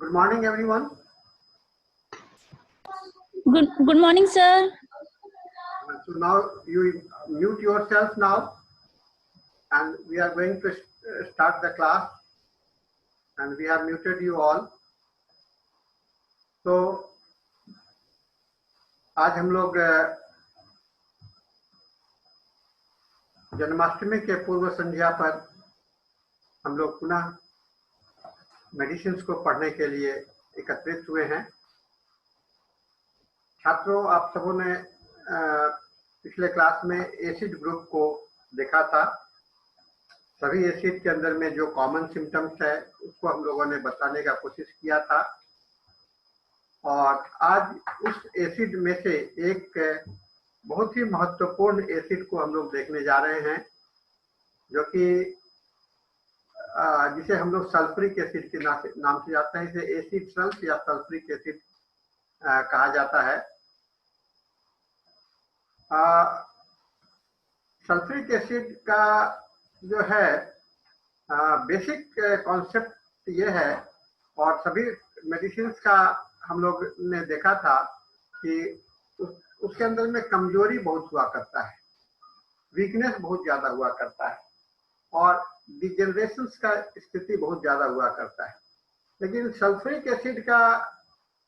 Good morning, everyone. Good morning, sir. So now you mute yourself now, and we are going to start the class. And we have muted you all. तो आज हम लोग जन्माष्टमी के पूर्व संध्या पर हम लोग पुनः मेडिसिन्स को पढ़ने के लिए एकत्रित हुए हैं। छात्रों, आप सबों ने पिछले क्लास में एसिड ग्रुप को देखा था। सभी एसिड के अंदर में जो कॉमन सिम्टम्स है उसको हम लोगों ने बताने का कोशिश किया था, और आज उस एसिड में से एक बहुत ही महत्वपूर्ण एसिड को हम लोग देखने जा रहे हैं, जो कि जिसे हम लोग सल्फ्यूरिक एसिड के नाम से जानते हैं। इसे एसिड सल्फ या सल्फ्यूरिक एसिड कहा जाता है। सल्फ्यूरिक एसिड का जो है बेसिक कॉन्सेप्ट ये है, और सभी मेडिसिन का हम लोग ने देखा था कि उसके अंदर में कमजोरी बहुत हुआ करता है, वीकनेस बहुत ज्यादा हुआ करता है, और डिजेनरेशन का स्थिति बहुत ज्यादा हुआ करता है। लेकिन सल्फ्यूरिक एसिड का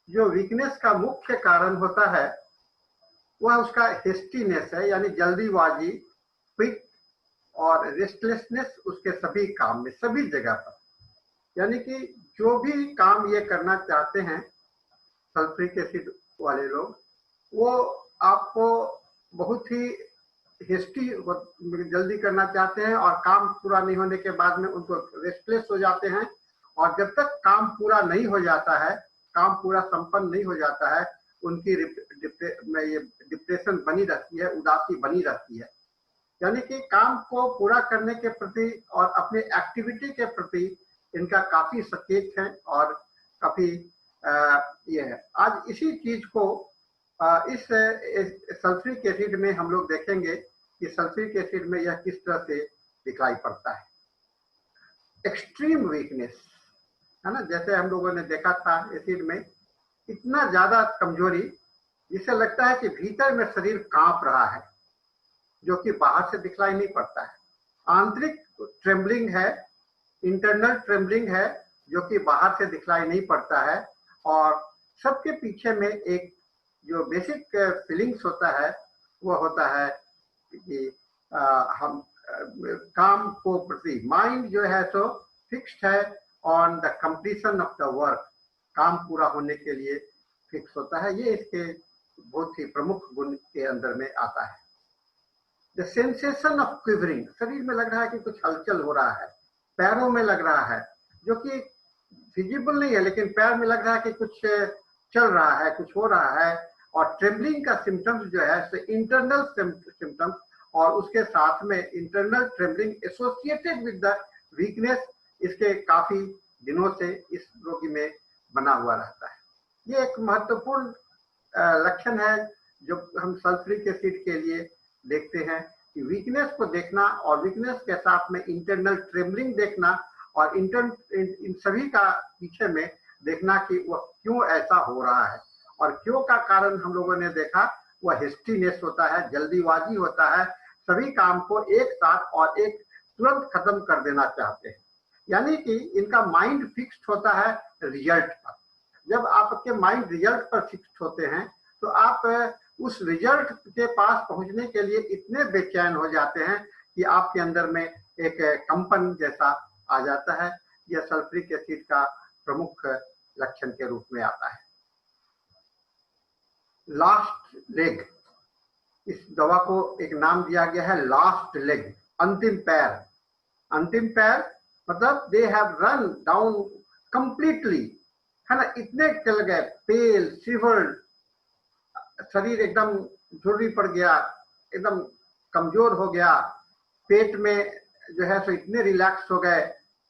जो वीकनेस का मुख्य कारण होता है वह उसका हेस्टीनेस है, यानी जल्दीबाजी, क्विक और रेस्टलेसनेस उसके सभी काम में, सभी जगह पर। यानी कि जो भी काम ये करना चाहते हैं सल्फ्यूरिक एसिड वाले लोग, वो आपको बहुत ही हेस्टी जल्दी करना चाहते हैं, और काम पूरा नहीं होने के बाद में उनको रेस्टलेस हो जाते हैं। और जब तक काम पूरा नहीं हो जाता है, काम पूरा संपन्न नहीं हो जाता है, उनकी डिप्रेशन बनी रहती है, उदासी बनी रहती है। यानी कि काम को पूरा करने के प्रति और अपने एक्टिविटी के प्रति इनका काफी सचेत है और काफी ये है। आज इसी चीज को इस सल्फ्यूरिक एसिड में हम लोग देखेंगे कि सल्फ्यूरिक एसिड में यह किस तरह से दिखाई पड़ता है। एक्सट्रीम वीकनेस है ना, जैसे हम लोगों ने देखा था एसिड में इतना ज्यादा कमजोरी जिससे लगता है कि भीतर में शरीर कांप रहा है, जो कि बाहर से दिखलाई नहीं पड़ता है। आंतरिक ट्रेम्बलिंग है, इंटरनल ट्रेम्बलिंग है, जो कि बाहर से दिखलाई नहीं पड़ता है। और सबके पीछे में एक जो बेसिक फीलिंग्स होता है वो होता है कि हम काम को प्रति माइंड जो है सो फिक्स्ड है on the completion of the work, काम पूरा होने के लिए फिक्स होता है। ये इसके बहुत ही प्रमुख गुण के अंदर में आता है। द सेंसेशन ऑफ क्विवरिंग, शरीर में लग रहा है कि कुछ हलचल हो रहा है, पैरों में लग रहा है, जो कि विजिबल नहीं है, लेकिन पैर में लग रहा है कि कुछ चल रहा है, कुछ हो रहा है। और ट्रेम्बलिंग का सिम्टम्स जो है इंटरनल सिम्टम्स, और उसके साथ में internal trembling associated with the weakness, इसके काफी दिनों से इस रोगी में बना हुआ रहता है। ये एक महत्वपूर्ण लक्षण है जो हम सल्फ्यूरिक एसिड के लिए देखते हैं कि वीकनेस को देखना, और वीकनेस के साथ में इंटरनल ट्रेम्बलिंग देखना, और इन सभी का पीछे में देखना कि वह क्यों ऐसा हो रहा है। और क्यों का कारण हम लोगों ने देखा, वह हेस्टीनेस होता है, जल्दीबाजी होता है, सभी काम को एक साथ और एक तुरंत खत्म कर देना चाहते हैं। यानी कि इनका माइंड फिक्स्ड होता है रिजल्ट पर। जब आपके माइंड रिजल्ट पर फिक्स्ड होते हैं तो आप उस रिजल्ट के पास पहुंचने के लिए इतने बेचैन हो जाते हैं कि आपके अंदर में एक कंपन जैसा आ जाता है। यह सल्फ्यूरिक एसिड का प्रमुख लक्षण के रूप में आता है। लास्ट लेग, इस दवा को एक नाम दिया गया है लास्ट लेग, अंतिम पैर। अंतिम पैर मतलब they have run down completely, है ना, इतने चल गए, पेल, शिवर्ड, शरीर एकदम झुर्री पड़ गया, एकदम कमजोर हो गया, पेट में जो है सो इतने रिलैक्स हो गए,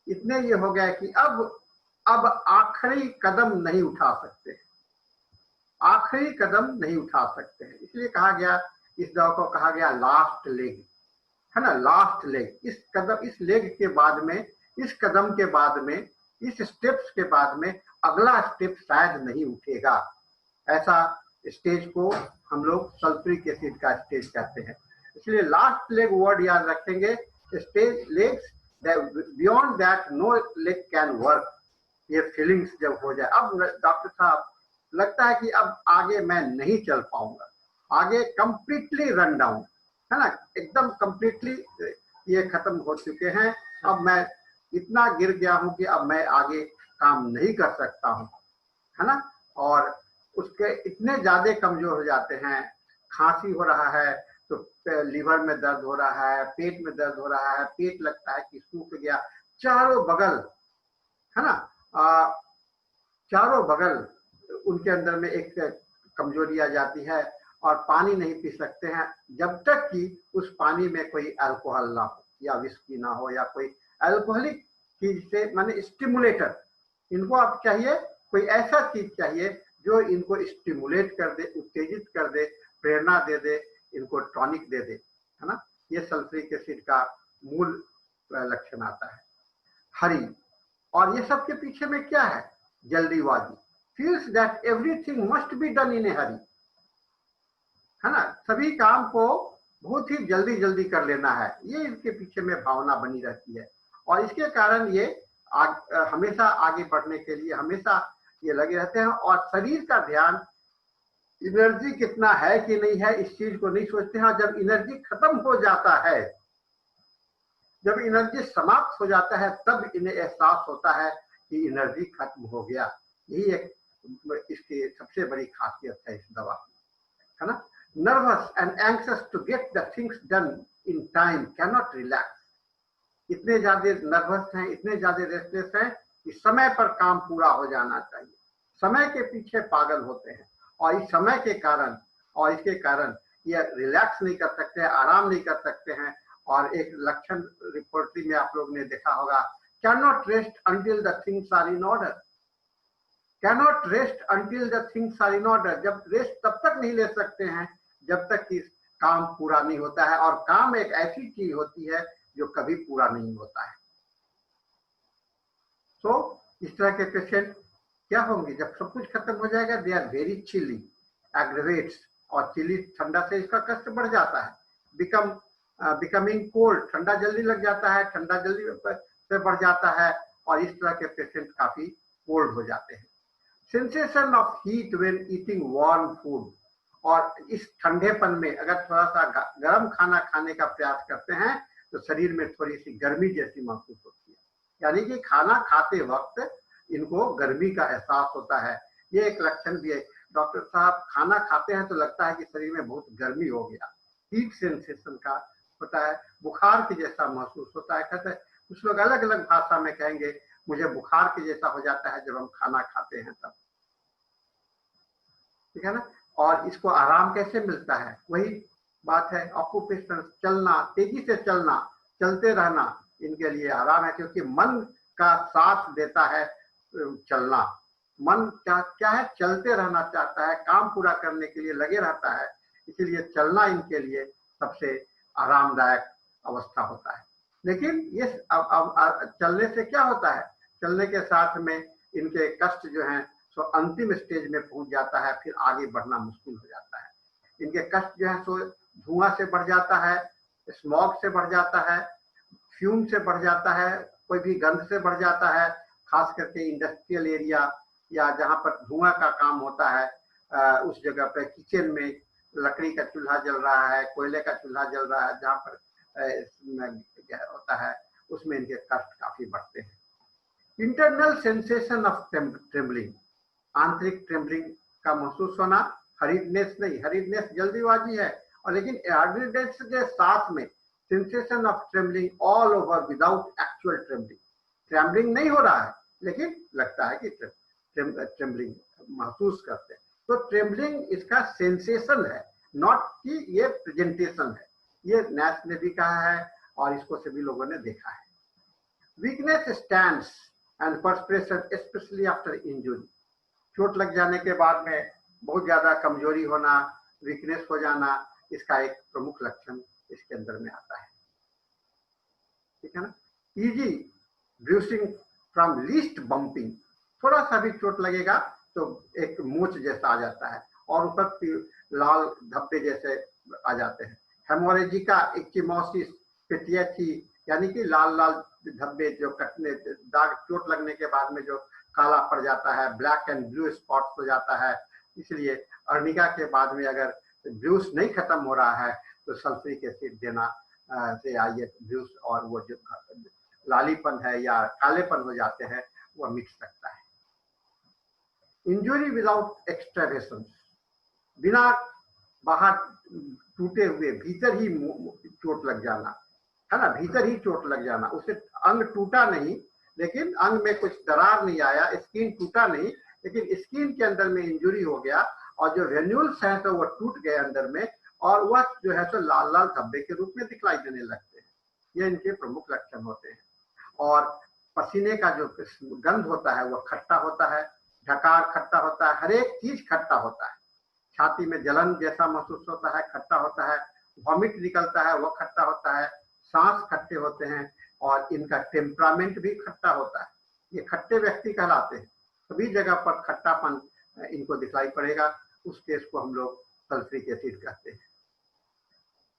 इतने ये हो गए कि अब आखिरी कदम नहीं उठा सकते, आखिरी कदम नहीं उठा सकते हैं। इसलिए कहा गया, इस दवा को कहा गया लास्ट लेग, है ना, लास्ट लेग। इस लेग के बाद में, इस कदम के बाद में इस स्टेप्स के बाद में अगला स्टेप शायद नहीं उठेगा। ऐसा स्टेज को हम लोग सल्फ्यूरिक एसिड का स्टेज कहते हैं। इसलिए लास्ट लेग वर्ड याद रखेंगे, stage legs, beyond that no leg can work. ये फीलिंग्स जब हो जाए, अब डॉक्टर साहब लगता है कि अब आगे मैं नहीं चल पाऊंगा, आगे कंप्लीटली रन डाउन, है ना, एकदम कंप्लीटली ये खत्म हो चुके हैं, अब मैं इतना गिर गया हूं कि अब मैं आगे काम नहीं कर सकता हूं, है ना। और उसके इतने ज्यादा कमजोर हो जाते हैं, खांसी हो रहा है तो लीवर में दर्द हो रहा है, पेट में दर्द हो रहा है, पेट लगता है कि सूख गया, चारों बगल, है ना, चारों बगल उनके अंदर में एक कमजोरी आ जाती है और पानी नहीं पी सकते हैं जब तक कि उस पानी में कोई अल्कोहल ना हो या विस्की ना हो या कोई अल्कोहलिक चीज से, माने स्टिमुलेटर। इनको आप चाहिए कोई ऐसा चीज चाहिए जो इनको स्टिमुलेट कर दे, उत्तेजित कर दे, प्रेरणा दे दे, इनको टॉनिक दे दे, है ना। ये सल्फ्यूरिक एसिड का मूल लक्षण आता है। हरी, और ये सब के पीछे में क्या है? जल्दीबाजी। Feels that everything must be done in a hurry, है ना, सभी काम को बहुत ही जल्दी जल्दी कर लेना है, ये इसके पीछे में भावना बनी रहती है। और इसके कारण ये हमेशा आगे बढ़ने के लिए हमेशा ये लगे रहते हैं और शरीर का ध्यान एनर्जी कितना है कि नहीं है इस चीज को नहीं सोचते हैं। जब एनर्जी खत्म हो जाता है, जब एनर्जी समाप्त हो जाता है, तब इन्हें एहसास होता है कि एनर्जी खत्म हो गया। यही एक इसकी सबसे बड़ी खासियत है इस दवा की, है ना। Nervous and anxious to get the things done in time, can not relax. इतने ज्यादा नर्वस हैं, इतने ज्यादा रेस्टलेस हैं कि समय पर काम पूरा हो जाना चाहिए, समय के पीछे पागल होते हैं। और इस समय के कारण और इसके कारण ये रिलैक्स नहीं कर सकते हैं, आराम नहीं कर सकते हैं। और एक लक्षण रिपोर्टरी में आप लोग ने देखा होगा, can not rest until the things are in order, can not rest until the things are in order. जब रेस्ट तब तक नहीं ले सकते हैं जब तक कि काम पूरा नहीं होता है। और काम एक ऐसी चीज होती है जो कभी पूरा नहीं होता है। तो इस तरह के पेशेंट क्या होंगे जब सब कुछ खत्म हो जाएगा? दे आर वेरी चिली, एग्रेवेट्स, और चिली ठंडा से इसका कष्ट बढ़ जाता है। बिकमिंग कोल्ड, ठंडा जल्दी लग जाता है, ठंडा जल्दी से बढ़ जाता है और इस तरह के पेशेंट काफी कोल्ड हो जाते हैं। Sensation of heat when eating warm food, और इस ठंडेपन में अगर थोड़ा सा गर्म खाना खाने का प्रयास करते हैं तो शरीर में थोड़ी सी गर्मी जैसी महसूस होती है, यानी कि खाना खाते वक्त इनको गर्मी का एहसास होता है। ये एक लक्षण भी है, डॉक्टर साहब खाना खाते हैं तो लगता है कि शरीर में बहुत गर्मी हो गया, हीट सेंसेशन का होता है, बुखार के जैसा महसूस होता है। कहते हैं कुछ लोग अलग अलग भाषा में कहेंगे मुझे बुखार के जैसा हो जाता है जब हम खाना खाते हैं तब, ठीक है ना। और इसको आराम कैसे मिलता है? वही बात है, ऑक्यूपेशन, चलना, तेजी से चलना, चलते रहना इनके लिए आराम है, क्योंकि मन का साथ देता है चलना। मन क्या है? चलते रहना चाहता है, काम पूरा करने के लिए लगे रहता है, इसीलिए चलना इनके लिए सबसे आरामदायक अवस्था होता है। लेकिन ये अब चलने से क्या होता है? चलने के साथ में इनके कष्ट जो हैं सो अंतिम स्टेज में पहुंच जाता है, फिर आगे बढ़ना मुश्किल हो जाता है। इनके कष्ट जो है सो धुआं से बढ़ जाता है, स्मॉग से बढ़ जाता है, फ्यूम से बढ़ जाता है, कोई भी गंध से बढ़ जाता है, खास करके इंडस्ट्रियल एरिया या जहां पर धुआं का काम होता है, उस जगह पर किचन में लकड़ी का चूल्हा जल रहा है, कोयले का चूल्हा जल रहा है, जहां पर होता है उसमें इनके कष्ट काफी बढ़ते हैं। इंटरनल सेंसेशन ऑफ ट्रेम्बलिंग, आंतरिक ट्रेम्बलिंग का महसूस होना, हरीडनेस नहीं, हरीडनेस जल्दीबाजी है, और लेकिन हरीडनेस के साथ में sensation of trembling all over without actual trembling. Trembling नहीं हो रहा है लेकिन लगता है कि ट्रेम्बलिंग महसूस करते हैं। तो ट्रेम्बलिंग इसका सेंसेशन है, नॉट कि ये प्रेजेंटेशन है। ये नैश ने भी कहा है और इसको सभी लोगों ने देखा है। Weakness stands and perspiration specially after injury, चोट लग जाने के बाद में बहुत ज्यादा कमजोरी होना, वीकनेस हो जाना, इसका एक प्रमुख लक्षण इसके अंदर में आता है, ठीक है ना। इजी ब्रूसिंग फ्रॉम लीस्ट बम्पिंग, थोड़ा सा भी चोट लगेगा तो एक मोच जैसा आ जाता है और ऊपर लाल धब्बे जैसे आ जाते हैं। हेमोरेजिका इक्कीमोसिस पिटियथी, यानी कि लाल लाल धब्बे जो कटने दाग चोट लगने के बाद में जो काला पड़ जाता है, ब्लैक एंड ब्लू स्पॉट्स हो जाता है। इसलिए अर्निका के बाद में अगर ब्लूस नहीं खत्म हो रहा है तो सल्फ्यूरिक एसिड देना से ये ब्लूस और वो जो लालीपन है या कालेपन हो जाते हैं वो मिट सकता है। इंजुरी विदाउट एक्सट्रावेशन, बिना बाहर टूटे हुए भीतर ही चोट लग जाना, है ना, भीतर ही चोट लग जाना, उससे अंग टूटा नहीं लेकिन अंग में कुछ दरार नहीं आया, स्किन टूटा नहीं लेकिन स्किन के अंदर में इंजुरी हो गया और जो वेन्यूल्स हैं तो वो टूट गए अंदर में और वह जो है तो लाल लाल धब्बे के रूप में दिखलाई देने लगते हैं। ये इनके प्रमुख लक्षण होते हैं। और पसीने का जो गंध होता है वो खट्टा होता है, ढकार खट्टा होता है, हर एक चीज खट्टा होता है। छाती में जलन जैसा महसूस होता है, खट्टा होता है, वॉमिट निकलता है वो खट्टा होता है, सांस खट्टे होते हैं और इनका टेम्परामेंट भी खट्टा होता है। ये खट्टे व्यक्ति कहलाते हैं। सभी जगह पर खट्टापन इनको दिखलाई पड़ेगा, उस केस को हम लोग सल्फ्यूरिक एसिड कहते हैं।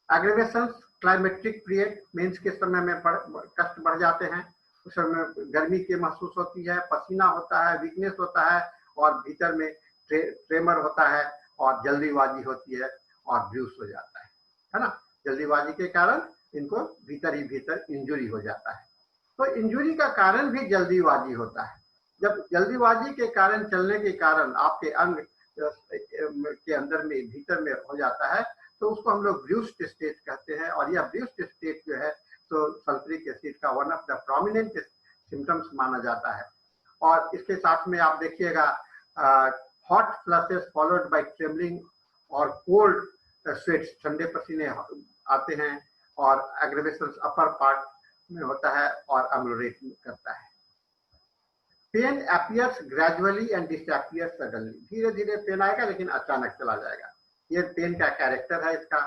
एग्रीवेशंस क्लाइमेट्रिक पीरियड, मीन्स के समय में कष्ट बढ़ जाते हैं, उस समय गर्मी की महसूस होती है, पसीना होता है, वीकनेस होता है और भीतर में ट्रेमर होता है और जल्दीबाजी होती है और ब्लूस हो जाता है ना। जल्दीबाजी के कारण इनको भीतर ही भीतर इंजुरी हो जाता है। तो इंजुरी का कारण भी जल्दीबाजी होता है। जब जल्दीबाजी के कारण चलने के कारण आपके अंग के अंदर में भीतर में हो जाता है तो उसको हम लोग ब्रूस्ड स्टेट कहते हैं। और यह ब्रूस्ड स्टेट जो है तो सल्फ्यूरिक एसिड का one of the prominent symptoms माना जाता है। और इसके साथ में आप देखिएगा hot flushes followed by trembling और कोल्ड स्वेट्स, ठंडे पसीने आते हैं और एग्रेवेशन अपर पार्ट में होता है और अम्लोरेट करता है। Pain appears gradually and disappears suddenly, धीरे धीरे पेन आएगा लेकिन अचानक चला जाएगा। ये पेन का कैरेक्टर है इसका।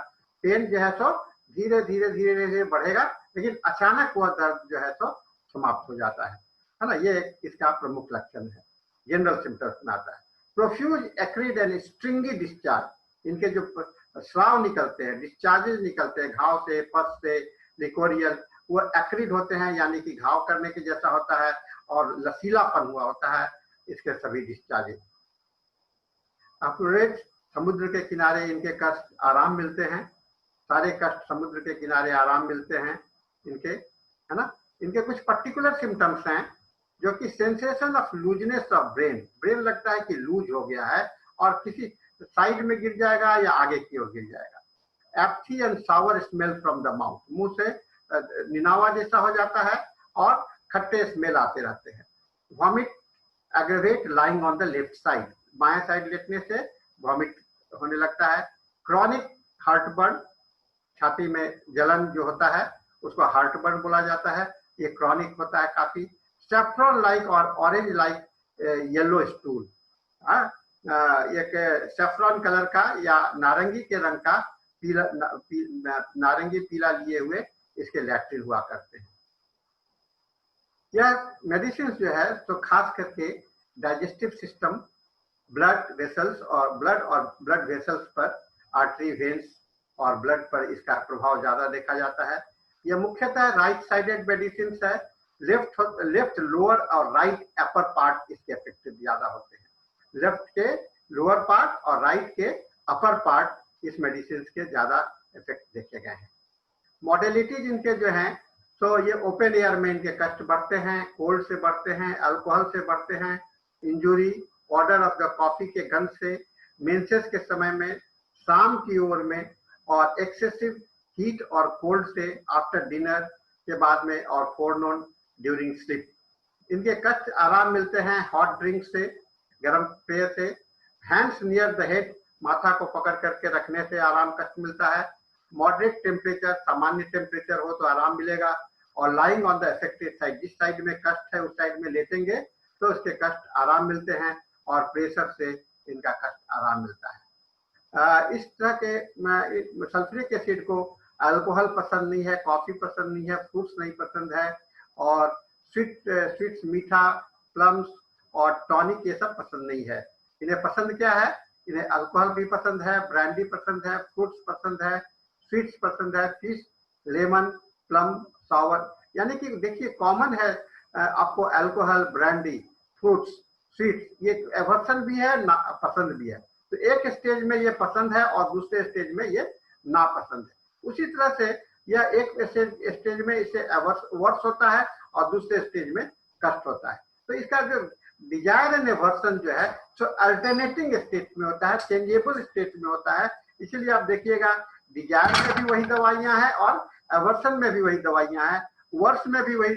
पेन जो है तो धीरे धीरे धीरे धीरे बढ़ेगा लेकिन अचानक वह दर्द जो है तो समाप्त हो जाता है ना। ये इसका प्रमुख लक्षण है, जनरल सिम्टम्स में आता है। प्रोफ्यूज एक्रिड एंड स्ट्रिंगी डिस्चार्ज, इनके जो स्राव निकलते हैं, डिस्चार्जेस निकलते हैं घाव से, पस से, लिकोरियल, वो एक्रिड होते हैं यानी कि घाव करने के जैसा होता है और लसीलापन हुआ होता है इसके सभी डिस्चार्जेस। अपोरेट, समुद्र के किनारे इनके कष्ट आराम मिलते हैं, सारे कष्ट समुद्र के किनारे आराम मिलते हैं इनके, है ना। इनके कुछ पर्टिकुलर सिम्टम्स हैं जो कि sensation of looseness of brain, brain लगता है कि लूज हो गया है और किसी साइड में गिर जाएगा या आगे की ओर गिर जाएगा। एप्थी and sour smell from the mouth, मुंह से निनावा जैसा हो जाता है और खट्टे स्मेल आते रहते हैं। Vomit aggravate lying on the left side, बाएं साइड लेटने से वॉमिट होने लगता है। क्रॉनिक हार्टबर्न, छाती में जलन जो होता है उसको हार्टबर्न बोला जाता है, ये क्रॉनिक होता है काफी। सेफ्रॉन लाइक और ऑरेंज लाइक येलो स्टूल, एक सेफ्रॉन कलर का या नारंगी के रंग का पीला नारंगी पीला लिए हुए इसके लैट्रिन हुआ करते हैं। यह मेडिसिन जो है तो खास करके डाइजेस्टिव सिस्टम, ब्लड वेसल्स और ब्लड वेसल्स पर, आर्टरी, वेन्स और ब्लड पर इसका प्रभाव ज्यादा देखा जाता है। यह मुख्यतः राइट साइडेड मेडिसिन है। लेफ्ट लोअर और राइट अपर पार्ट इसके इफेक्टिव ज्यादा होते हैं। लेफ्ट के लोअर पार्ट और राइट के अपर पार्ट इस मेडिसिन के ज्यादा इफेक्ट देखे गए हैं। मॉडलिटीज इनके जो हैं तो ये ओपन एयर में इनके कष्ट बढ़ते हैं, कोल्ड से बढ़ते हैं, अल्कोहल से बढ़ते हैं, injury, order of the coffee के गंध से, मेंसेस के समय में, शाम की ओर में और एक्सेसिव हीट और कोल्ड से आफ्टर डिनर के बाद में और फोरनून ड्यूरिंग स्लीप। इनके कष्ट आराम मिलते हैं हॉट ड्रिंक से, गर्म पेय से। हैंड्स नियर द हेड, माथा को पकड़ करके रखने से आराम कष्ट मिलता है। मॉडरेट टेम्परेचर, सामान्य टेम्परेचर हो तो आराम मिलेगा। और lying on the affected side, जिस साइड में कष्ट है उस साइड में लेटेंगे तो उसके कष्ट आराम मिलते हैं और प्रेशर से इनका कष्ट आराम मिलता है। इस तरह के सल्फ्यूरिक एसिड को अल्कोहल पसंद नहीं है, कॉफी पसंद नहीं है, फ्रूट्स नहीं पसंद है और स्वीट्स मीठा, प्लम्स और टॉनिक ये सब पसंद नहीं है। इन्हें पसंद क्या है? इन्हें अल्कोहल भी पसंद है, ब्रांडी पसंद है, फ्रूट्स पसंद है, स्वीट्स पसंद है, फिश, लेमन, प्लम, सावर। यानी कि देखिए कॉमन है आपको अल्कोहल, ब्रांडी, फ्रूट्स, स्वीट्स, ये एवर्सन भी है, ना पसंद भी है। तो एक स्टेज में ये पसंद है और दूसरे स्टेज में ये नापसंद है। उसी तरह से यह एक स्टेज में इसे वर्स होता है और दूसरे स्टेज में कष्ट होता है। तो इसका जो डिजायर एंड एवर्सन जो है सो अल्टरनेटिंग स्टेट में होता है, चेंजेबल स्टेट में होता है। इसीलिए आप देखिएगा डिजायर में भी वही दवाइयां हैं और एवर्सन में भी वही दवाइयां हैं, वर्स में भी वही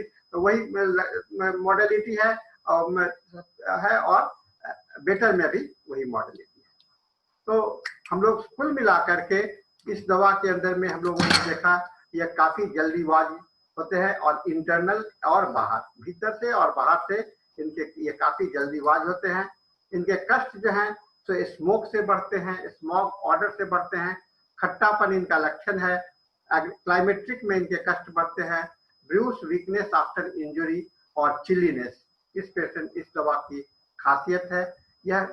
मॉडलिटी है और बेटर में भी वही मॉडलिटी है। तो हम लोग कुल मिलाकर के इस दवा के अंदर में हम लोगों ने देखा यह काफी जल्दीबाज होते हैं और इंटरनल और बाहर, भीतर से और बाहर से इनके ये काफी जल्दीबाज होते हैं। इनके कष्ट जो हैं तो स्मोक से बढ़ते हैं, स्मोक ऑर्डर से बढ़ते हैं, खट्टापन इनका लक्षण है, क्लाइमेट्रिक में इनके कष्ट बढ़ते हैं, ब्रूस, वीकनेस आफ्टर इंजुरी और चिलीनेस इस दवा की खासियत है। यह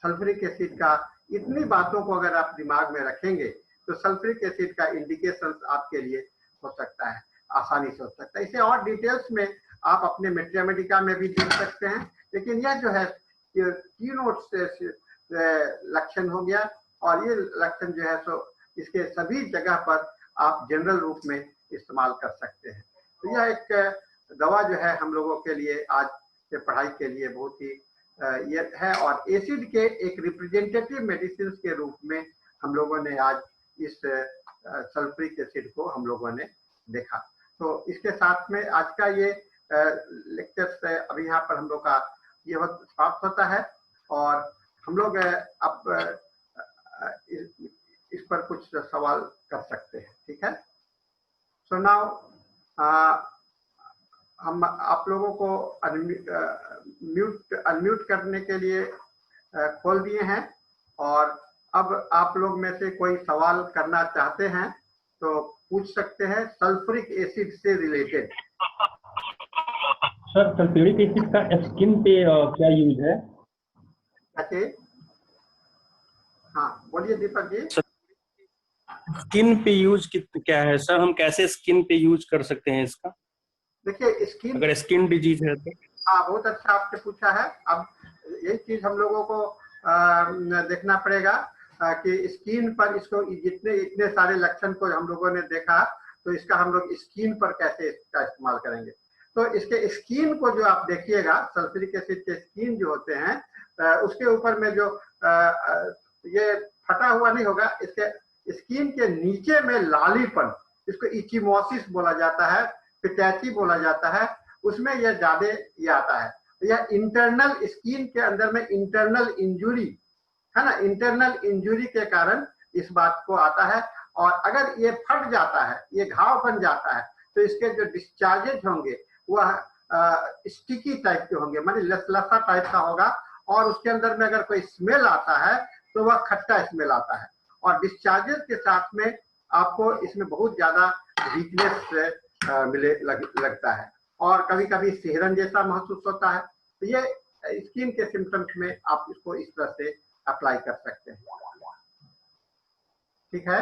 सल्फ्यूरिक एसिड का इतनी बातों को अगर आप दिमाग में रखेंगे तो सल्फ्यूरिक एसिड का इंडिकेशन आपके लिए हो सकता है, आसानी से हो सकता है। इसे और डिटेल्स में आप अपने मेट्रिया मेडिका में भी देख सकते हैं, लेकिन यह जो है कीनोट से लक्षण हो गया और ये लक्षण जो है सो इसके सभी जगह पर आप जनरल रूप में इस्तेमाल कर सकते हैं। तो यह एक दवा जो है हम लोगों के लिए आज के पढ़ाई के लिए बहुत ही ये है और एसिड के एक रिप्रेजेंटेटिव मेडिसिन के रूप में हम लोगों ने आज इस सल्फ्यूरिक एसिड को हम लोगों ने देखा। तो इसके साथ में आज का ये लेक्चर अभी यहाँ पर हम लोग का ये वक्त समाप्त होता है और हम लोग अब इस पर कुछ सवाल कर सकते हैं, ठीक है। सो नाउ हम आप लोगों को अनम्यूट करने के लिए खोल दिए हैं और अब आप लोग में से कोई सवाल करना चाहते हैं तो पूछ सकते हैं सल्फ्यूरिक एसिड से रिलेटेड। सर सल्फ्यूरिक एसिड का स्किन पे क्या यूज है? अच्छा, हाँ बोलिए दीपक जी। स्किन पे यूज क्या है सर? हम कैसे स्किन पे यूज कर सकते हैं इसका? देखिए स्किन, अगर स्किन डिजीज है तो। हाँ बहुत अच्छा आपने पूछा है। अब यही चीज हम लोगों को देखना पड़ेगा कि स्किन पर इसको इतने सारे लक्षण को हम लोगों ने देखा तो इसका हम लोग स्किन पर कैसे इसका इस्तेमाल करेंगे। तो इसके स्किन को जो आप देखिएगा सल्फ्यूरिक एसिड के स्किन जो होते हैं उसके ऊपर में जो ये फटा हुआ नहीं होगा, इसके स्किन के नीचे में लालीपन, इसको इचिमोसिस बोला जाता है, पिटैची बोला जाता है, उसमें यह ज्यादा ये आता है। यह इंटरनल स्किन के अंदर में इंटरनल इंजुरी है ना, इंटरनल इंजुरी के कारण इस बात को आता है। और अगर ये फट जाता है, ये घाव बन जाता है तो इसके जो डिस्चार्जेज होंगे वह स्टिकी टाइप के होंगे, माने लसलसा टाइप का होगा और उसके अंदर में अगर कोई स्मेल आता है तो वह खट्टा स्मेल आता है और डिस्चार्जेस के साथ में आपको इसमें बहुत ज्यादा वीकनेस लगता है और कभी कभी सिहरन जैसा महसूस होता है। तो ये स्किन के सिम्टम्स में आप इसको इस तरह से अप्लाई कर सकते हैं, ठीक है।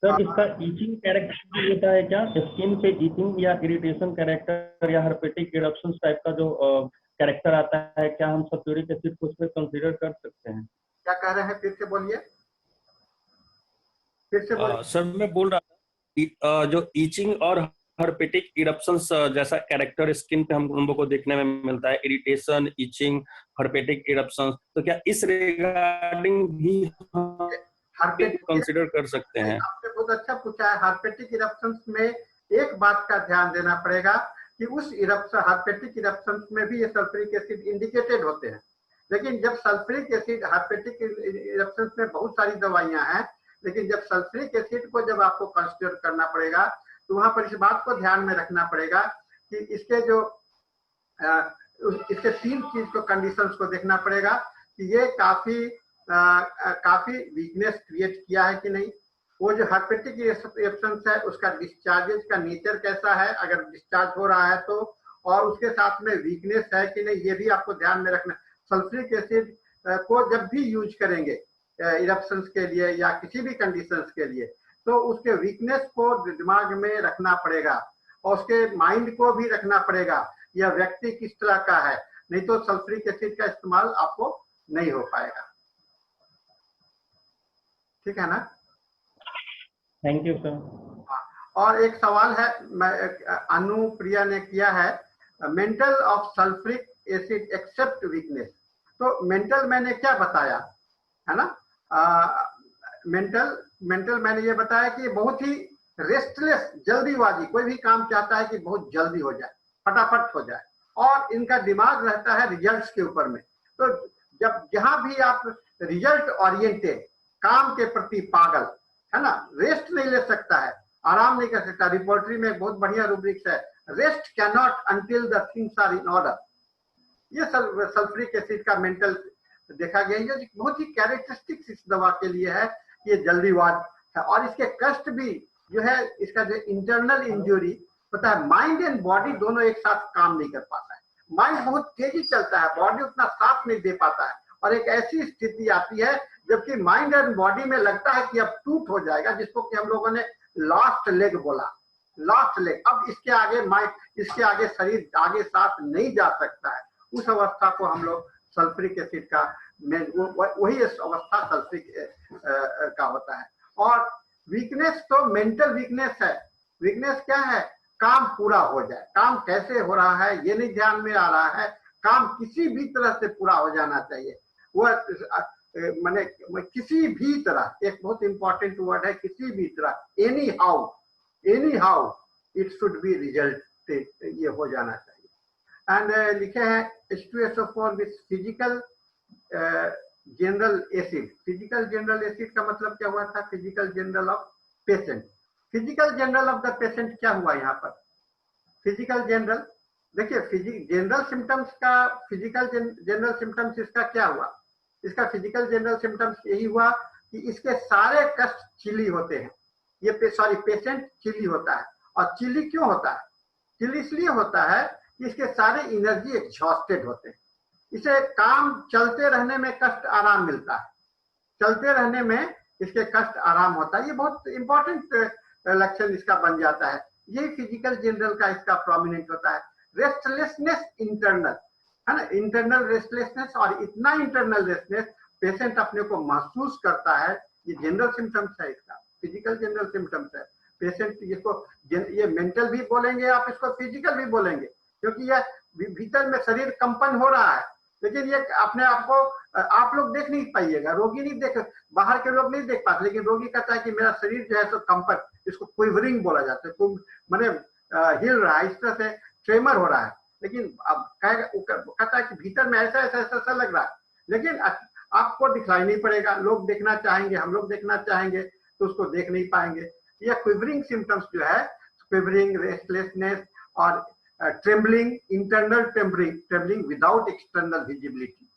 सर इसका ईचिंग कैरेक्टर भी होता है क्या? स्किन पे ईचिंग या इरिटेशन कैरेक्टर या हर्पेटिक इरप्शंस टाइप का जो कैरेक्टर आता है, क्या हम सल्फ्यूरिक एसिड को उसमें कंसीडर कर सकते हैं? क्या कह रहे हैं, फिर से बोलिए, फिर से बोलिए। सर मैं बोल रहा था जो ईचिंग और हर्पेटिक इरप्शंस जैसा कैरेक्टर स्किन पे हम लोगों को देखने में मिलता है, इरिटेशन, ईचिंग, हर्पेटिक इरप्शंस, तो क्या इस रिगार्डिंग भी कंसीडर कर सकते हैं? आपने बहुत अच्छा पूछा है। हर्पेटिक इरप्शंस में एक बात का ध्यान देना पड़ेगा कि उस हर्पेटिक इरप्शंस में भी ये सल्फ्यूरिक एसिड इंडिकेटेड होते हैं, लेकिन जब सल्फ्यूरिक एसिड हर्पेटिक इरप्शंस में बहुत सारी दवाइयां हैं, लेकिन जब सल्फ्यूरिक एसिड को जब आपको कंसीडर करना पड़ेगा तो वहां पर इस बात को ध्यान में रखना पड़ेगा कि इसके जो इसके तीन चीज को कंडीशंस को देखना पड़ेगा कि ये काफी वीकनेस क्रिएट किया है कि नहीं, वो जो हर्पेटिक इरप्शंस है उसका डिस्चार्जेस का नेचर कैसा है, अगर डिस्चार्ज हो रहा है तो, और उसके साथ में वीकनेस है कि नहीं, ये भी आपको ध्यान में रखना। सल्फ्यूरिक एसिड को जब भी यूज करेंगे इरप्शंस के लिए या किसी भी कंडीशंस के लिए, तो उसके वीकनेस को दिमाग में रखना पड़ेगा और उसके माइंड को भी रखना पड़ेगा, यह व्यक्ति किस तरह का है, नहीं तो सल्फ्यूरिक एसिड का इस्तेमाल आपको नहीं हो पाएगा। ठीक है ना? Thank you sir. और एक सवाल है अनुप्रिया ने किया है, mental of sulphuric acid except weakness. तो मेंटल मैंने क्या बताया है ना, मेंटल मैंने ये बताया कि बहुत ही रेस्टलेस, जल्दीबाजी, कोई भी काम चाहता है कि बहुत जल्दी हो जाए, फटाफट हो जाए, और इनका दिमाग रहता है रिजल्ट्स के ऊपर में। तो जब जहां भी आप रिजल्ट ओरिएंटेड, काम के प्रति पागल, है ना, रेस्ट नहीं ले सकता है, आराम नहीं कर सकता। रिपोर्टरी में बहुत बढ़िया रूब्रिक्स है, rest can not until the things are in order. ये सल्फ्यूरिक एसिड का मेंटल देखा गया है, जो बहुत ही कैरेक्टरिस्टिक्स इस दवा के लिए है, ये जल्दीबाज है। और इसके कष्ट भी जो है, इसका जो इंटरनल इंजरी होता है, माइंड एंड बॉडी दोनों एक साथ काम नहीं कर पाता है। माइंड बहुत तेजी चलता है, बॉडी उतना साथ नहीं दे पाता है, और एक ऐसी स्थिति आती है जबकि माइंड एंड बॉडी में लगता है कि अब टूट हो जाएगा, जिसको कि हम लोगों ने लास्ट लेग बोला, लास्ट लेग। अब इसके आगे माइंड, इसके आगे शरीर आगे साथ नहीं जा सकता है। उस अवस्था को हम लोग सल्फ्यूरिक एसिड का वही अवस्था सल्फ्यूरिक का होता है। और वीकनेस तो मेंटल वीकनेस है। वीकनेस क्या है? काम पूरा हो जाए। काम कैसे हो रहा है ये नहीं ध्यान में आ रहा है, काम किसी भी तरह से पूरा हो जाना चाहिए। वह माने किसी भी तरह, एक बहुत इंपॉर्टेंट वर्ड है, किसी भी तरह, any how it should be resulted, ये हो जाना चाहिए। एंड लिखे हैं H2SO4 with physical general acid. Physical general acid का मतलब क्या हुआ था? Physical general of patient. Physical general of the patient क्या हुआ यहाँ पर? फिजिकल जनरल, देखिए जनरल सिम्टम्स का, फिजिकल जनरल सिम्टम्स इसका क्या हुआ? इसका फिजिकल जनरल सिम्टम्स यही हुआ कि इसके सारे कष्ट चिली होते हैं। ये पेशेंट चिली होता है। और चिली क्यों होता है? चिली इसलिए होता है कि इसके सारे एनर्जी एग्जॉस्टेड होते हैं। इसे काम चलते रहने में कष्ट आराम मिलता है, चलते रहने में इसके कष्ट आराम होता है। ये बहुत इंपॉर्टेंट लक्षण इसका बन जाता है। यही फिजिकल जनरल का इसका प्रोमिनेंट होता है। रेस्टलेसनेस इंटरनल, है ना, इंटरनल रेस्टलेसनेस, और इतना इंटरनल रेस्टलेस पेशेंट अपने को महसूस करता है। ये जनरल सिम्टम्स है, इसका फिजिकल जनरल सिम्टम्स है। पेशेंट इसको ये मेंटल भी बोलेंगे आप, इसको फिजिकल भी बोलेंगे, क्योंकि यह भीतर में शरीर कंपन हो रहा है, लेकिन ये अपने आप को आप लोग देख नहीं पाइएगा, रोगी नहीं देख, बाहर के लोग नहीं देख पाते, लेकिन रोगी कहता है कि मेरा शरीर जो है सो कंपन, इसको क्विवरिंग बोला जाता है, माने हिल रहा है, इस तरह से ट्रेमर हो रहा है। लेकिन अब कहता है कि भीतर में ऐसा ऐसा ऐसा लग रहा है, लेकिन आपको दिखलाई नहीं पड़ेगा। लोग देखना चाहेंगे, हम लोग देखना चाहेंगे, तो उसको देख नहीं पाएंगे। यह क्विवरिंग सिम्टम्स जो है, क्विवरिंग, रेस्टलेसनेस और trembling, internal trembling without external visibility,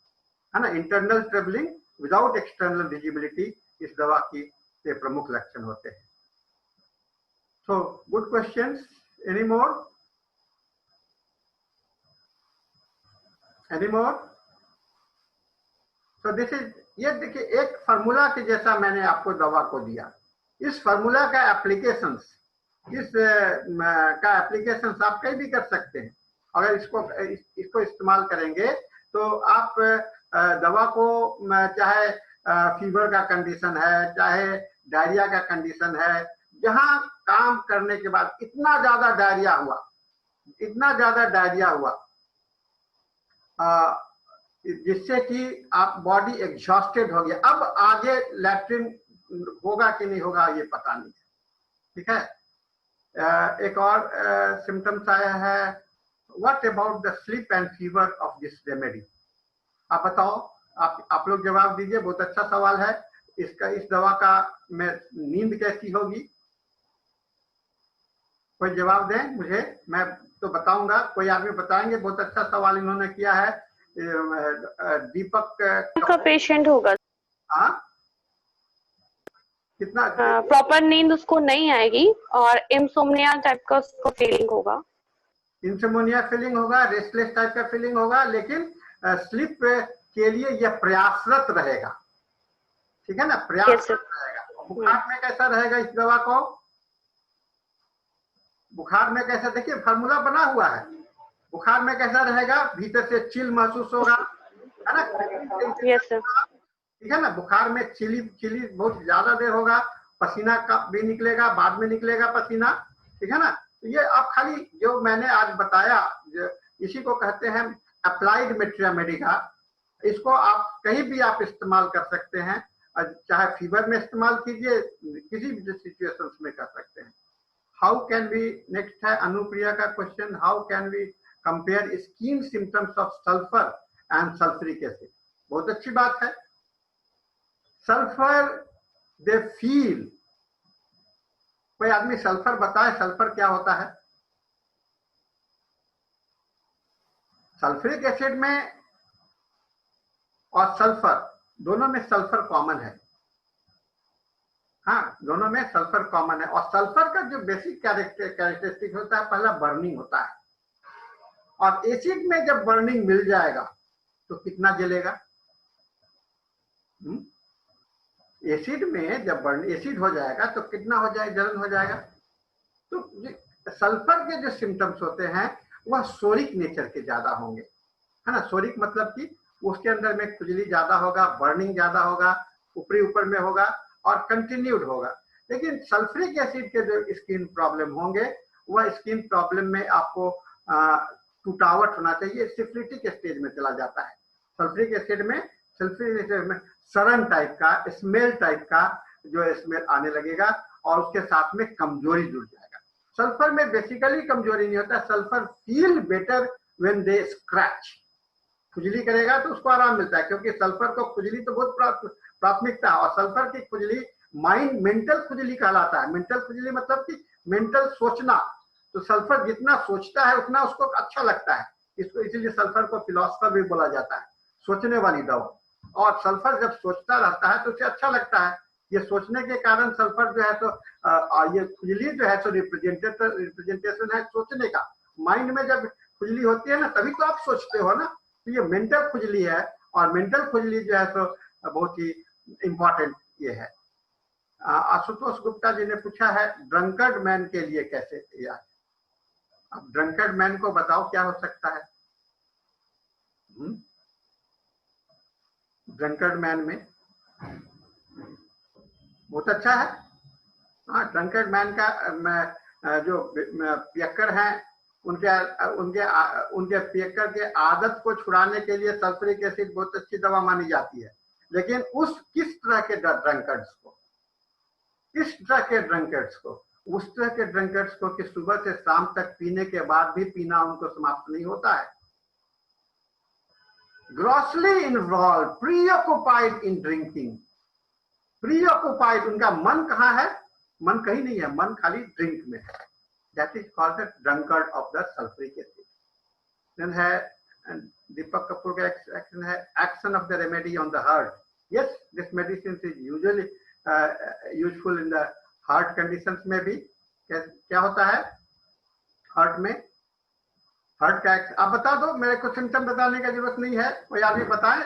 है ना, internal trembling without external visibility इस दवा की के प्रमुख लक्षण होते हैं। So good questions, any more? तो दिस इज, ये देखिए एक फार्मूला के जैसा मैंने आपको दवा को दिया। इस फार्मूला का एप्लीकेशंस, का एप्लीकेशंस आप कहीं भी कर सकते हैं। अगर इसको इस्तेमाल करेंगे तो आप दवा को, चाहे फीवर का कंडीशन है, चाहे डायरिया का कंडीशन है, जहां काम करने के बाद इतना ज्यादा डायरिया हुआ जिससे कि आप बॉडी एग्जॉस्टेड हो गया, अब आगे लैट्रिन होगा कि नहीं होगा ये पता नहीं है। ठीक है। एक और सिम्टम्स आया है, what about the sleep and fever of this remedy? आप बताओ, आप लोग जवाब दीजिए। बहुत अच्छा सवाल है। इस दवा का में नींद कैसी होगी? कोई जवाब दें मुझे, मैं तो बताऊंगा, कोई आदमी बताएंगे। बहुत अच्छा सवाल इन्होंने किया है, दीपक का पेशेंट होगा। हाँ, कितना प्रॉपर नींद उसको नहीं आएगी और इंसोम्निया टाइप का उसको फीलिंग होगा। इंसोम्निया फीलिंग होगा, रेस्टलेस टाइप का फीलिंग होगा, लेकिन स्लीप के लिए यह प्रयासरत रहेगा, ठीक है ना, प्रयासरत रहेगा। बुखार में कैसा रहेगा इस दवा को? बुखार में कैसा, देखिए फार्मूला बना हुआ है, बुखार में कैसा रहेगा, भीतर से चिल महसूस होगा, है ना। Yes sir. ठीक है ना, बुखार में चिली बहुत ज्यादा देर होगा, पसीना का भी निकलेगा, बाद में निकलेगा पसीना, ठीक है ना। तो ये आप खाली जो मैंने आज बताया, इसी को कहते हैं अप्लाइड मेट्रिया मेडिका। इसको आप कहीं भी आप इस्तेमाल कर सकते हैं, चाहे फीवर में इस्तेमाल कीजिए, किसी भी सिचुएशंस में कर सकते हैं। हाउ कैन वी, नेक्स्ट है अनुप्रिया का question, how can we compare skin symptoms of sulphur and sulphuric acid? बहुत अच्छी बात है। सल्फर दे फील, कोई आदमी सल्फर बताए, सल्फर क्या होता है? सल्फ्यूरिक एसिड में और सल्फर दोनों में सल्फर कॉमन है, हाँ दोनों में सल्फर कॉमन है। और सल्फर का जो बेसिक कैरेक्टरिस्टिक होता है, पहला बर्निंग होता है, और एसिड में जब बर्निंग मिल जाएगा तो कितना जलेगा? एसिड में जब एसिड हो जाएगा तो कितना हो जाएगा, जलन हो जाएगा। तो सल्फर के जो सिम्टम्स होते हैं वह सोरिक नेचर के ज्यादा होंगे, है ना। सोरिक मतलब कि उसके अंदर में खुजली ज्यादा होगा, बर्निंग ज्यादा होगा, ऊपरी ऊपर में होगा और कंटिन्यूड होगा। लेकिन सल्फ्यूरिक एसिड के जो स्किन प्रॉब्लम होंगे, वह स्किन प्रॉब्लम में आपको टूटावट होना चाहिए, सिफिलिटिक स्टेज में चला जाता है। सल्फ्यूरिक एसिड में सरन टाइप का, स्मेल टाइप का जो स्मेल आने लगेगा, और उसके साथ में कमजोरी जुड़ जाएगा। सल्फर में बेसिकली कमजोरी नहीं होता, sulphur feel better when they scratch. खुजली करेगा तो उसको आराम मिलता है, क्योंकि सल्फर को खुजली तो बहुत प्राथमिकता है, और सल्फर की खुजली माइंड मेंटल खुजली कहलाता है। मेंटल खुजली मतलब कि मेंटल सोचना, तो सल्फर जितना सोचता है उतना उसको अच्छा लगता है, इसको इसीलिए सल्फर को फिलोसफर भी बोला जाता है, सोचने वाली दवा। और सल्फर जब सोचता रहता है तो उसे अच्छा लगता है, ये सोचने के कारण सल्फर जो है तो ये खुजली जो है तो रिप्रेजेंटेशन है सोचने का। माइंड में जब खुजली होती है ना, तभी तो आप सोचते हो ना, तो ये मेंटल खुजली है, और मेंटल खुजली जो है तो बहुत ही इंपॉर्टेंट ये है। आशुतोष गुप्ता जी ने पूछा है ड्रंकर्ड मैन के लिए कैसे इलाज? अब ड्रंकर्ड मैन को बताओ क्या हो सकता है? ड्रंकर्ड मैन में बहुत अच्छा है, हाँ ड्रंकर्ड मैन का जो पियक्कर हैं उनके पियक्कर के आदत को छुड़ाने के लिए सल्फ्यूरिक एसिड बहुत अच्छी दवा मानी जाती है। लेकिन किस तरह के ड्रंकर्ड्स को, उस तरह के ड्रंकर्ड्स को कि सुबह से शाम तक पीने के बाद भी पीना उनको समाप्त नहीं होता है। ग्रॉसली इन्वॉल्व, प्रीऑक्युपाइड इन ड्रिंकिंग, प्रीऑक्युपाइड, उनका मन कहाँ है? मन कहीं नहीं है, मन खाली ड्रिंक में है। That is called the drunkard of the sulfuric acid. Then है दीपक कपूर का एक्शन है action of the remedy on the heart. Yes, this medicine is usually useful in the heart conditions में भी। क्या होता है हार्ट में? हार्ट का आप बता दो, मेरे को सिम्टम बताने का जरूरत नहीं है, कोई आदमी बताए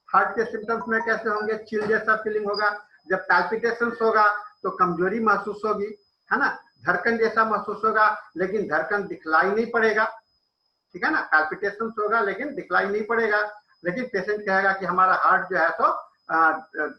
हार्ट के सिम्टम्स में कैसे होंगे? चिल जैसा फीलिंग होगा, जब पैल्पिटेशंस होगा तो कमजोरी महसूस होगी, है ना, धड़कन जैसा महसूस होगा, लेकिन धड़कन दिखलाई नहीं पड़ेगा, ठीक है ना, पैल्पिटेशंस होगा लेकिन दिखलाई नहीं पड़ेगा, लेकिन पेशेंट कहेगा कि हमारा हार्ट जो है तो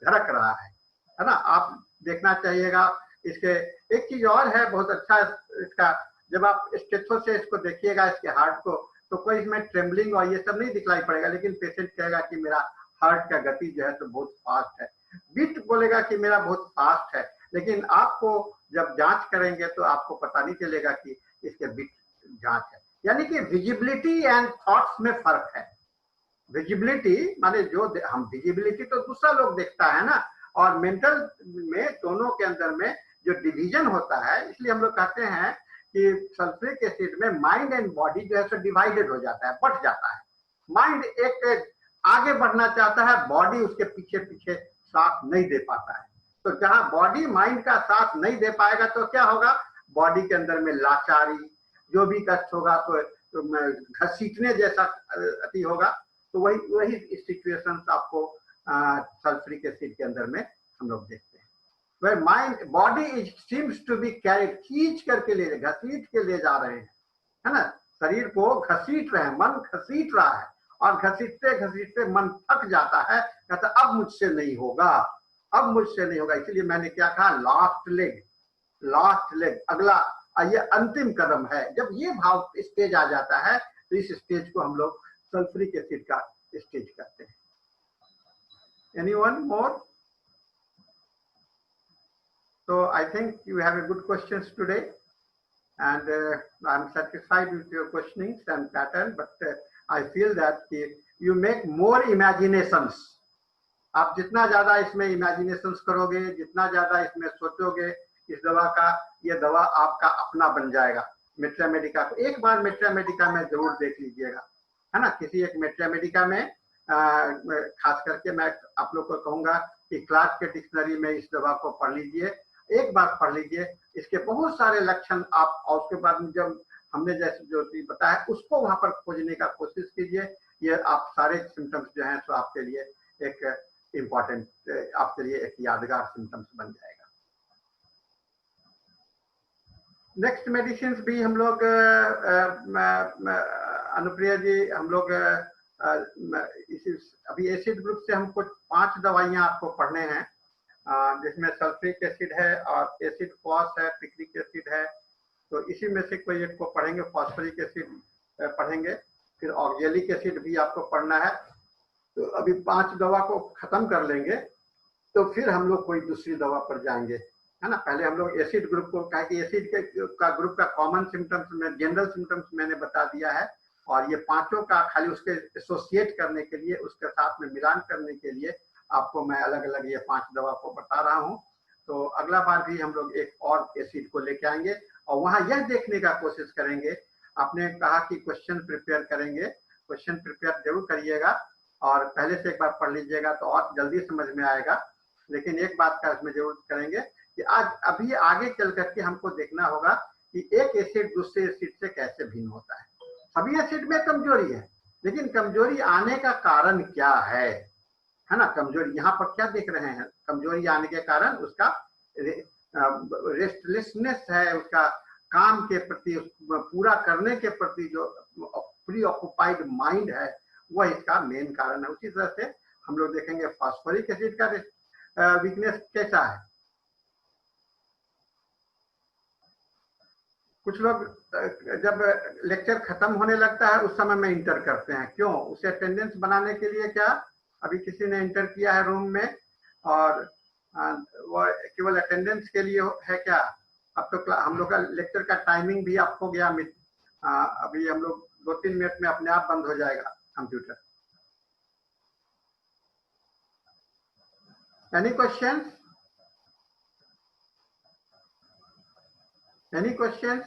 धड़क रहा है ना। आप देखना चाहिएगा इसके। एक चीज और है बहुत अच्छा इसका, जब आप स्टेथो से इसको देखिएगा इसके हार्ट को, तो कोई इसमें ट्रेम्बलिंग और ये सब नहीं दिखलाई पड़ेगा, लेकिन पेशेंट कहेगा कि मेरा हार्ट का गति जो है तो बहुत फास्ट है, बीट बोलेगा कि मेरा बहुत फास्ट है, लेकिन आपको जब जांच करेंगे तो आपको पता नहीं चलेगा कि इसके बीट जांच है। यानी कि विजिबिलिटी एंड थॉट्स में फर्क है। विजिबिलिटी माने जो हम, विजिबिलिटी तो दूसरा लोग देखता है ना, और मेंटल में दोनों के अंदर में जो डिवीजन होता है, इसलिए हम लोग कहते हैं कि सल्फ्यूरिक एसिड में माइंड एंड बॉडी जो है सो डिवाइडेड हो जाता है, बढ़ जाता है। माइंड एक आगे बढ़ना चाहता है, बॉडी उसके पीछे पीछे साथ नहीं दे पाता है। तो जहां बॉडी माइंड का साथ नहीं दे पाएगा तो क्या होगा, बॉडी के अंदर में लाचारी, जो भी कष्ट होगा तो घसीटने जैसा अति होगा। तो वही सिचुएशन आपको सल्फ्यूरिक एसिड के अंदर में हम लोग देखते हैं। वह mind body seems to be carried, खींच करके ले, घसीट के ले जा रहे हैं, है ना, शरीर को घसीट रहे हैं, मन घसीट रहा है, और घसीटते घसीटते मन थक जाता है, कहता अब मुझसे नहीं होगा, अब मुझसे नहीं होगा। इसलिए मैंने क्या कहा, लास्ट लेग, अगला, ये अंतिम कदम है। जब ये भाव स्टेज आ जाता है तो इस स्टेज को हम लोग सल्फ्यूरिक एसिड का स्टेज कहते हैं। Anyone more? So I think you have a good questions today, and I'm satisfied with your questionings and pattern, but I feel that you make more imaginations. आप जितना ज्यादा इसमें imaginations करोगे, जितना ज्यादा इसमें सोचोगे इस दवा का, ये दवा आपका अपना बन जाएगा। मेट्रा मेडिका को एक बार मेट्रा मेडिका में जरूर देख लीजिएगा, है ना। किसी एक मेट्रा मेडिका में खास करके मैं आप लोग को कहूंगा कि क्लार्क के डिक्शनरी में इस दवा को पढ़ लीजिए, एक बार पढ़ लीजिए। इसके बहुत सारे लक्षण आप, और उसके बाद जब हमने जैसे जो बताया उसको वहां पर खोजने का कोशिश कीजिए। ये आप सारे सिम्टम्स जो हैं तो आपके लिए एक इम्पॉर्टेंट, आपके लिए एक यादगार सिम्टम्स बन जाएगा। नेक्स्ट मेडिसिन भी हम लोग अनुप्रिया जी, हम लोग अभी एसिड ग्रुप से हमको 5 दवाइयां आपको पढ़ने हैं, जिसमें सल्फ्यूरिक एसिड है और एसिड फॉस है, पिक्रिक एसिड है। तो इसी में से कोई एक को पढ़ेंगे, फॉस्फोरिक एसिड पढ़ेंगे, फिर ऑक्जेलिक एसिड भी आपको पढ़ना है। तो अभी 5 दवा को खत्म कर लेंगे तो फिर हम लोग कोई दूसरी दवा पर जाएंगे, है ना। पहले हम लोग एसिड ग्रुप को, कहा कि एसिड का ग्रुप का कॉमन सिम्टम्स में, जनरल सिम्टम्स मैंने बता दिया है, और ये 5 का खाली उसके एसोसिएट करने के लिए, उसके साथ में मिलान करने के लिए आपको मैं अलग अलग ये 5 दवा को बता रहा हूँ। तो अगला बार भी हम लोग एक और एसिड को लेके आएंगे और वहां यह देखने का कोशिश करेंगे। आपने कहा कि क्वेश्चन प्रिपेयर करेंगे, क्वेश्चन प्रिपेयर जरूर करिएगा और पहले से एक बार पढ़ लीजिएगा तो और जल्दी समझ में आएगा। लेकिन एक बात का इसमें जरूर करेंगे कि आज अभी आगे चल करके हमको देखना होगा कि एक एसिड दूसरे एसिड से कैसे भिन्न होता है। सभी एसिड में कमजोरी है, लेकिन कमजोरी आने का कारण क्या है ना। कमजोरी यहाँ पर क्या देख रहे हैं, कमजोरी आने के कारण उसका रेस्टलेसनेस है, उसका काम के प्रति, पूरा करने के प्रति जो प्री ऑक्युपाइड माइंड है, वह इसका मेन कारण है। उसी तरह से हम लोग देखेंगे फास्फोरिक एसिड का वीकनेस कैसा है। कुछ लोग जब लेक्चर खत्म होने लगता है उस समय में इंटर करते हैं, क्यों? उसे अटेंडेंस बनाने के लिए। क्या अभी किसी ने इंटर किया है रूम में और वो केवल अटेंडेंस के लिए है क्या? अब तो हम लोग का लेक्चर का टाइमिंग भी आपको गया, अभी हम लोग 2-3 मिनट में अपने आप बंद हो जाएगा computer. Any questions? Any questions?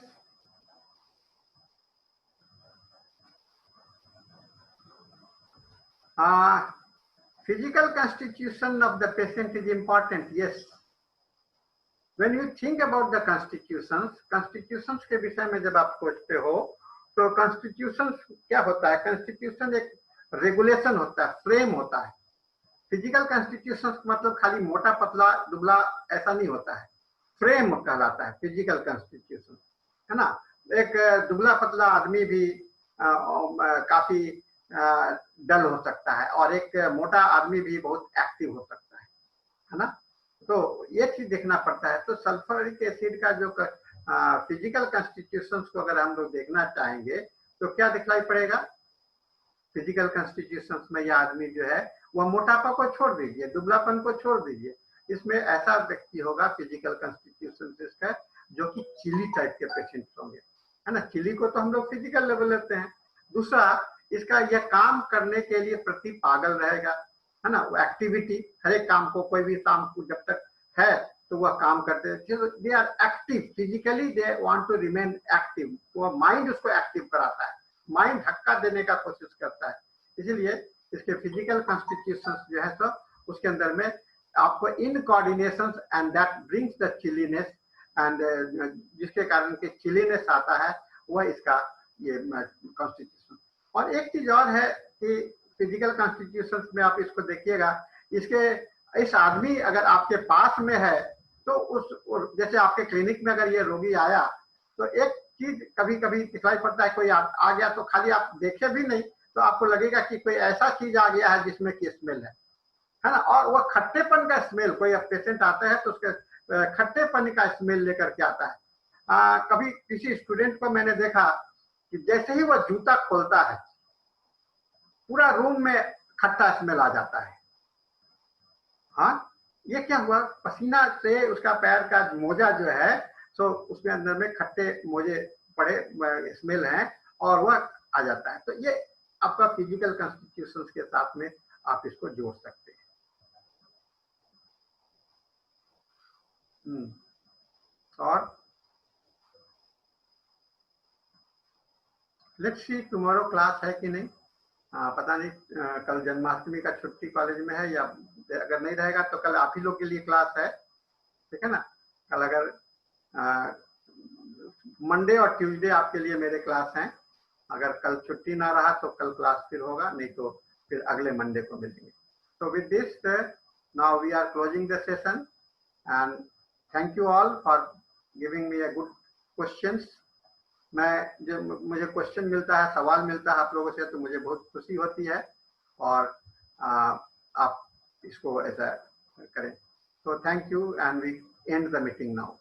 Physical constitution of the patient is important. Yes. When you think about the constitutions के विषय में जब आप सोचते हो तो constitutions क्या होता है? Constitution एक रेगुलेशन होता है, फ्रेम होता है। फिजिकल constitutions मतलब खाली मोटा पतला दुबला ऐसा नहीं होता है, फ्रेम कहलाता है फिजिकल कॉन्स्टिट्यूशन, है ना। एक दुबला पतला आदमी भी काफी डल हो सकता है और एक मोटा आदमी भी बहुत एक्टिव हो सकता है ना। तो ये चीज देखना पड़ता है। तो सल्फ्यूरिक एसिड का जो फिजिकल कॉन्स्टिट्यूशंस को अगर हम लोग देखना चाहेंगे तो क्या दिखलाई पड़ेगा? फिजिकल कॉन्स्टिट्यूशंस में यह आदमी जो है वह मोटापा को छोड़ दीजिए, दुबलापन को छोड़ दीजिए, इसमें ऐसा व्यक्ति होगा फिजिकल कॉन्स्टिट्यूशन इसका जो कि चिली टाइप के पेशेंट्स होंगे, है ना। चिली को तो हम लोग फिजिकल लेवल लेते हैं। दूसरा, इसका यह काम करने के लिए प्रति पागल रहेगा, है ना। वो एक्टिविटी, हर एक काम को, कोई भी काम को जब तक है तो वह काम करते हैं। They are active physically, they want to remain active. वो माइंड उसको एक्टिव कराता है, माइंड धक्का देने का कोशिश करता है। इसीलिए इसके फिजिकल कॉन्स्टिट्यूशन जो है तो उसके अंदर में आपको in coordination and that brings the chilliness and जिसके कारण के चिलीनेस आता है वह इसका ये कॉन्स्टिट्यूशन। और एक चीज और है कि फिजिकल कॉन्स्टिट्यूशन में आप इसको देखिएगा, इसके इस आदमी अगर आपके पास में है तो उस जैसे आपके क्लिनिक में अगर ये रोगी आया तो एक चीज कभी कभी दिखाई पड़ता है, कोई आ गया तो खाली आप देखे भी नहीं तो आपको लगेगा कि कोई ऐसा चीज आ गया है जिसमें की स्मेल है ना, और वह खट्टेपन का स्मेल, कोई पेशेंट आता है तो उसके खट्टेपन का स्मेल लेकर के आता है। कभी किसी स्टूडेंट को मैंने देखा कि जैसे ही वह जूता खोलता है पूरा रूम में खट्टा स्मेल आ जाता है। हाँ, ये क्या हुआ, पसीना से उसका पैर का मोजा जो है सो उसमें अंदर में खट्टे मोजे पड़े स्मेल हैं और वह आ जाता है। तो ये आपका फिजिकल कॉन्स्टिट्यूशन के साथ में आप इसको जोड़ सकते हैं। और लेट्स सी टुमारो क्लास है कि नहीं, पता नहीं कल जन्माष्टमी का छुट्टी कॉलेज में है या अगर नहीं रहेगा तो कल आप ही लोग के लिए क्लास है, ठीक है ना। कल अगर मंडे और ट्यूसडे आपके लिए मेरे क्लास हैं, अगर कल छुट्टी ना रहा तो कल क्लास फिर होगा, नहीं तो फिर अगले मंडे को मिलेंगे। So with this, now we are closing the session and thank you all for giving me a good questions. मैं जो मुझे क्वेश्चन मिलता है, सवाल मिलता है आप लोगों से तो मुझे बहुत खुशी होती है और आप इसको ऐसा करें। So thank you and we end the meeting now.